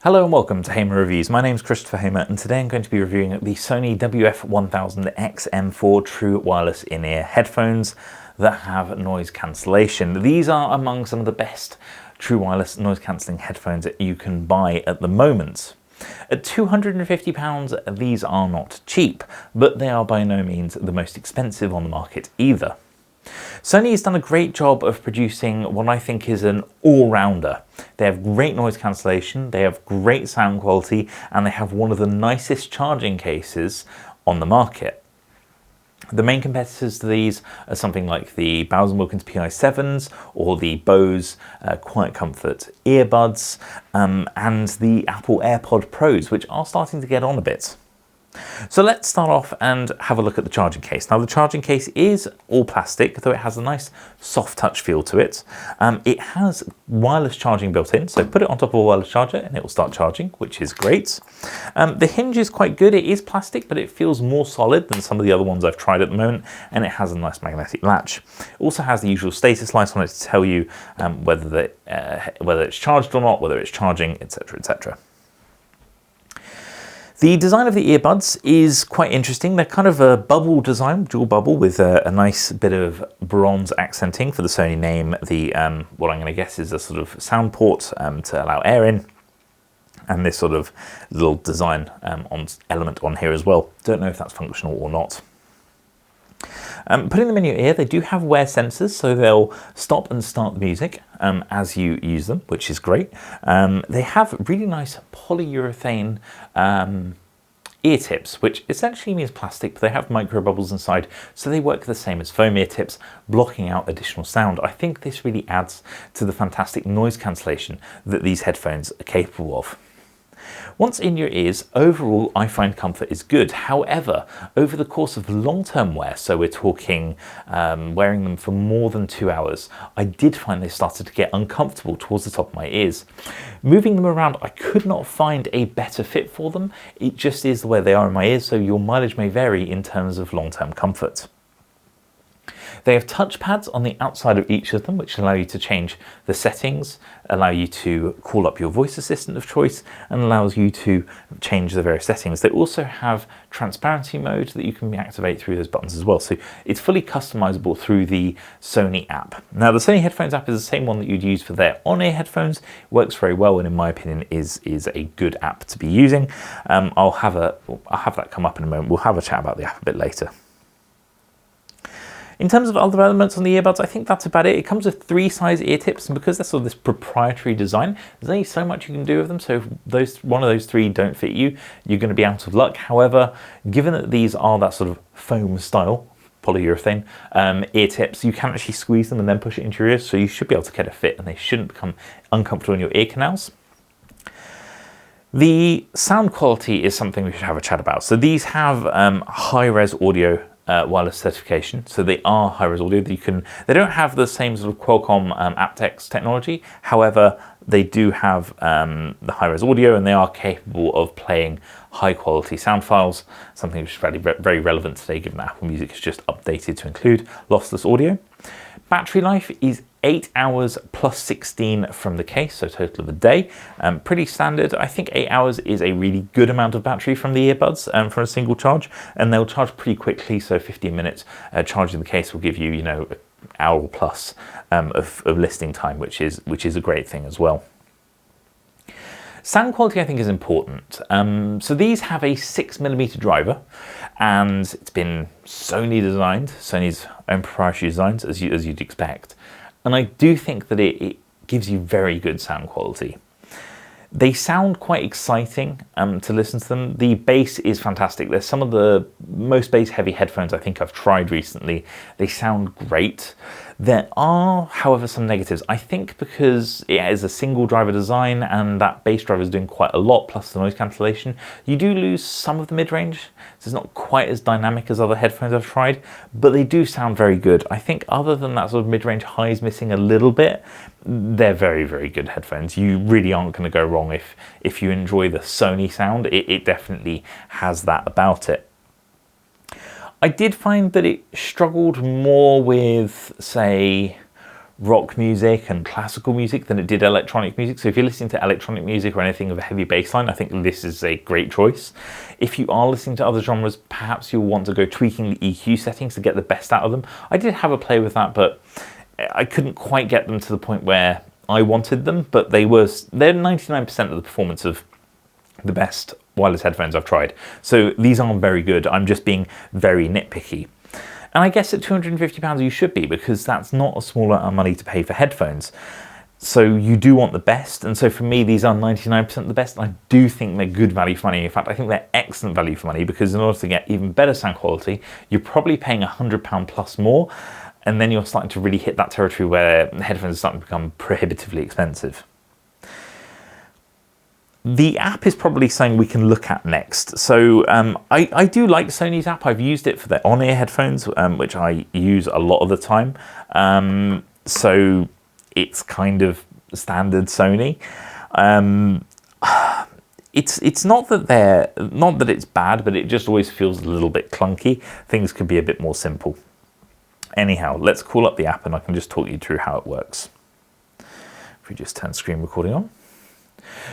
Hello and welcome to Hamer Reviews. My name is Christopher Hamer and today I'm going to be reviewing the Sony WF-1000XM4 true wireless in-ear headphones that have noise cancellation. These are among some of the best true wireless noise cancelling headphones that you can buy at the moment. At £250, these are not cheap, but they are by no means the most expensive on the market either. Sony has done a great job of producing what I think is an all-rounder. They have great noise cancellation, they have great sound quality, and they have one of the nicest charging cases on the market. The main competitors to these are something like the Bose Wilkins PI7s or the Bose Quiet Comfort earbuds and the Apple AirPod Pros, which are starting to get on a bit. So let's start off and have a look at the charging case. Now the charging case is all plastic, though it has a nice soft touch feel to it. It has wireless charging built in, so put it on top of a wireless charger and it will start charging, which is great. The hinge is quite good. It is plastic, but it feels more solid than some of the other ones I've tried at the moment, and it has a nice magnetic latch. It also has the usual status light on it to tell you whether it's charged or not, whether it's charging, etc., etc. The design of the earbuds is quite interesting. They're kind of a bubble design, dual bubble, with a nice bit of bronze accenting for the Sony name. The what I'm going to guess is a sort of sound port to allow air in, and this sort of little design element on here as well. Don't know if that's functional or not. Putting them in your ear, they do have wear sensors, so they'll stop and start the music as you use them, which is great. They have really nice polyurethane ear tips, which essentially means plastic, but they have micro bubbles inside, so they work the same as foam ear tips, blocking out additional sound. I think this really adds to the fantastic noise cancellation that these headphones are capable of. Once in your ears, overall I find comfort is good. However, over the course of long-term wear, so we're talking wearing them for more than 2 hours, I did find they started to get uncomfortable towards the top of my ears. Moving them around, I could not find a better fit for them. It just is the way they are in my ears, so your mileage may vary in terms of long-term comfort. They have touch pads on the outside of each of them, which allow you to change the settings, allow you to call up your voice assistant of choice, and allows you to change the various settings. They also have transparency mode that you can activate through those buttons as well. So it's fully customizable through the Sony app. Now the Sony headphones app is the same one that you'd use for their on-ear headphones. It works very well, and in my opinion is a good app to be using. I'll have that come up in a moment. We'll have a chat about the app a bit later. In terms of other elements on the earbuds, I think that's about it. It comes with 3 size ear tips, and because they're sort of this proprietary design, there's only so much you can do with them. So if one of those 3 don't fit you, you're going to be out of luck. However, given that these are that sort of foam style, polyurethane ear tips, you can actually squeeze them and then push it into your ears, so you should be able to get a fit, and they shouldn't become uncomfortable in your ear canals. The sound quality is something we should have a chat about. So these have high-res audio wireless certification, so they are high-res audio. They don't have the same sort of Qualcomm aptX technology. However, they do have the high-res audio, and they are capable of playing high-quality sound files, something which is very relevant today, given that Apple Music has just updated to include lossless audio. Battery life is 8 hours plus 16 from the case, so a total of a day. Pretty standard. I think 8 hours is a really good amount of battery from the earbuds for a single charge, and they'll charge pretty quickly, so 15 minutes charging the case will give you, an hour plus of listening time, which is a great thing as well. Sound quality I think is important. So these have a 6mm driver, and it's been Sony designed, Sony's own proprietary designs, as you'd expect. And I do think that it gives you very good sound quality. They sound quite exciting to listen to them. The bass is fantastic. They're some of the most bass-heavy headphones I think I've tried recently. They sound great. There are, however, some negatives. I think because it is a single driver design and that bass driver is doing quite a lot, plus the noise cancellation, you do lose some of the mid-range. So it's not quite as dynamic as other headphones I've tried, but they do sound very good. I think other than that sort of mid-range highs missing a little bit, they're very, very good headphones. You really aren't going to go wrong if you enjoy the Sony sound. It definitely has that about it. I did find that it struggled more with, say, rock music and classical music than it did electronic music. So if you're listening to electronic music or anything of a heavy bass line, I think this is a great choice. If you are listening to other genres, perhaps you'll want to go tweaking the EQ settings to get the best out of them. I did have a play with that, but I couldn't quite get them to the point where I wanted them, but they're 99% of the performance of the best wireless headphones I've tried. So these are very good. I'm just being very nitpicky. And I guess at £250 you should be, because that's not a small amount of money to pay for headphones. So you do want the best, and so for me these are 99% the best. I do think they're good value for money. In fact, I think they're excellent value for money, because in order to get even better sound quality, you're probably paying £100 plus more, and then you're starting to really hit that territory where headphones are starting to become prohibitively expensive. The app is probably something we can look at next. So I do like Sony's app. I've used it for their on-ear headphones, which I use a lot of the time. So it's kind of standard Sony. It's not that it's bad, but it just always feels a little bit clunky. Things could be a bit more simple. Anyhow, let's call up the app and I can just talk you through how it works. If we just turn screen recording on.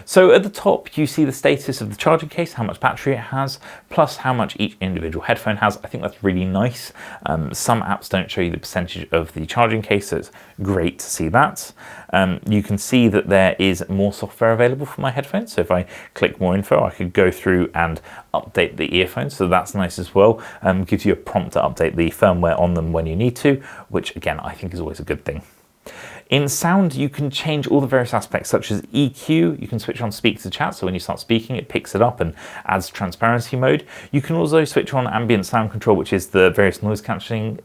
So at the top you see the status of the charging case, how much battery it has, plus how much each individual headphone has. I think that's really nice. Some apps don't show you the percentage of the charging case, so it's great to see that. You can see that there is more software available for my headphones. So if I click more info, I could go through and update the earphones, so that's nice as well. Gives you a prompt to update the firmware on them when you need to, which again I think is always a good thing. In sound, you can change all the various aspects, such as EQ. You can switch on speak to chat, so when you start speaking, it picks it up and adds transparency mode. You can also switch on ambient sound control, which is the various noise cancellation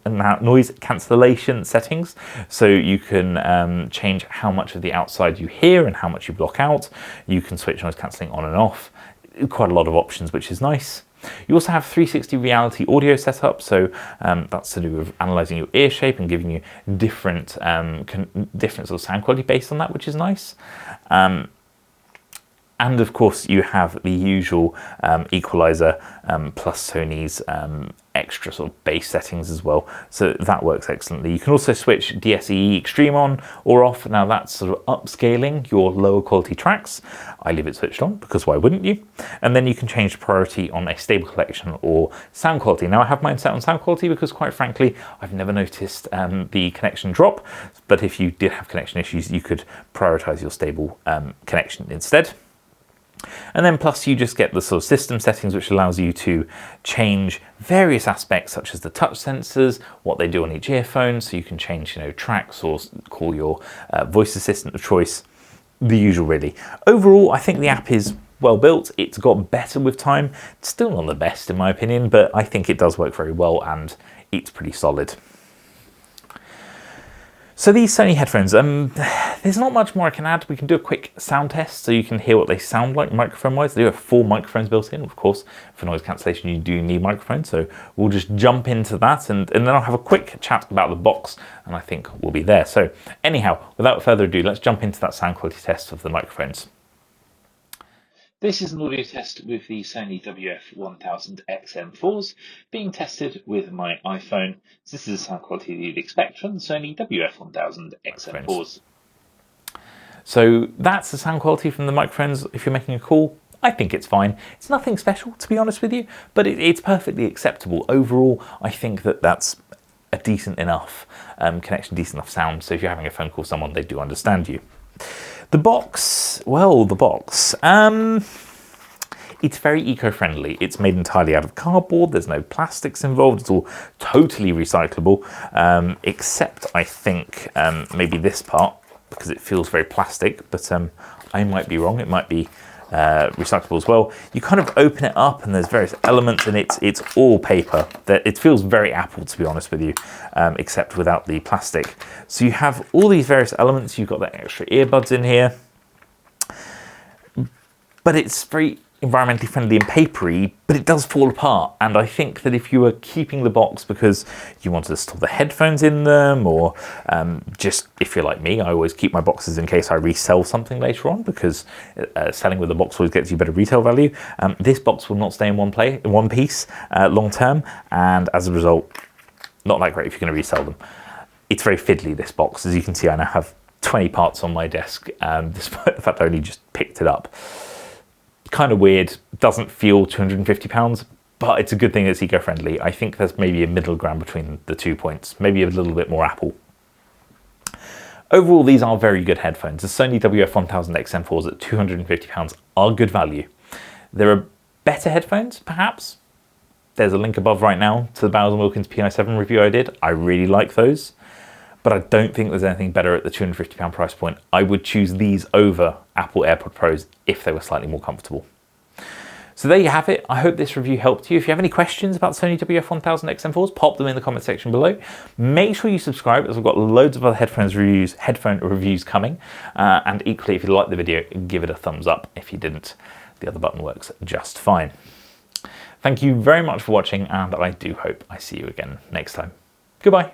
settings. So you can change how much of the outside you hear and how much you block out. You can switch noise cancelling on and off. Quite a lot of options, which is nice. You also have 360 reality audio setup, so that's to do with analysing your ear shape and giving you different sort of sound quality based on that, which is nice. And of course you have the usual equalizer plus Sony's extra sort of bass settings as well, so that works excellently. You can also switch DSE Extreme on or off. Now that's sort of upscaling your lower quality tracks. I leave it switched on because why wouldn't you? And then you can change priority on a stable collection or sound quality. Now I have mine set on sound quality because quite frankly I've never noticed the connection drop, but if you did have connection issues you could prioritize your stable connection instead. And then plus you just get the sort of system settings, which allows you to change various aspects such as the touch sensors, what they do on each earphone, so you can change, you know, tracks or call your voice assistant of choice, the usual really. Overall, I think the app is well built. It's got better with time. It's still not the best in my opinion, but I think it does work very well and it's pretty solid. So these Sony headphones, there's not much more I can add. We can do a quick sound test so you can hear what they sound like microphone-wise. They do have 4 microphones built in. Of course, for noise cancellation, you do need microphones. So we'll just jump into that and then I'll have a quick chat about the box and I think we'll be there. So anyhow, without further ado, let's jump into that sound quality test of the microphones. This is an audio test with the Sony WF-1000XM4s being tested with my iPhone. So this is the sound quality that you'd expect from the Sony WF-1000XM4s. So that's the sound quality from the microphones if you're making a call. I think it's fine. It's nothing special, to be honest with you, but it's perfectly acceptable. Overall, I think that that's a decent enough connection, decent enough sound. So if you're having a phone call with someone, they do understand you. The box, well, the box, it's very eco-friendly. It's made entirely out of cardboard. There's no plastics involved. It's all totally recyclable, except I think maybe this part, because it feels very plastic, but I might be wrong. It might be recyclable as well. You kind of open it up and there's various elements and it's all paper. It feels very Apple, to be honest with you, except without the plastic. So you have all these various elements. You've got the extra earbuds in here, but it's very environmentally friendly and papery, but it does fall apart. And I think that if you were keeping the box because you wanted to store the headphones in them, or just if you're like me, I always keep my boxes in case I resell something later on, because selling with a box always gets you better retail value. This box will not stay in one piece long term, and as a result, not that great if you're going to resell them. It's very fiddly, this box. As you can see, I now have 20 parts on my desk, despite the fact I only just picked it up. Kind of weird, doesn't feel £250, but it's a good thing it's eco-friendly. I think there's maybe a middle ground between the 2 points, maybe a little bit more Apple. Overall, these are very good headphones. The Sony WF-1000XM4s at £250 are good value. There are better headphones, perhaps. There's a link above right now to the Bowers & Wilkins PI7 review I did. I really like those, but I don't think there's anything better at the £250 price point. I would choose these over Apple AirPod Pros if they were slightly more comfortable. So there you have it. I hope this review helped you. If you have any questions about Sony WF-1000XM4s, pop them in the comment section below. Make sure you subscribe, as I've got loads of other headphone reviews coming. And equally, if you liked the video, give it a thumbs up. If you didn't, the other button works just fine. Thank you very much for watching, and I do hope I see you again next time. Goodbye.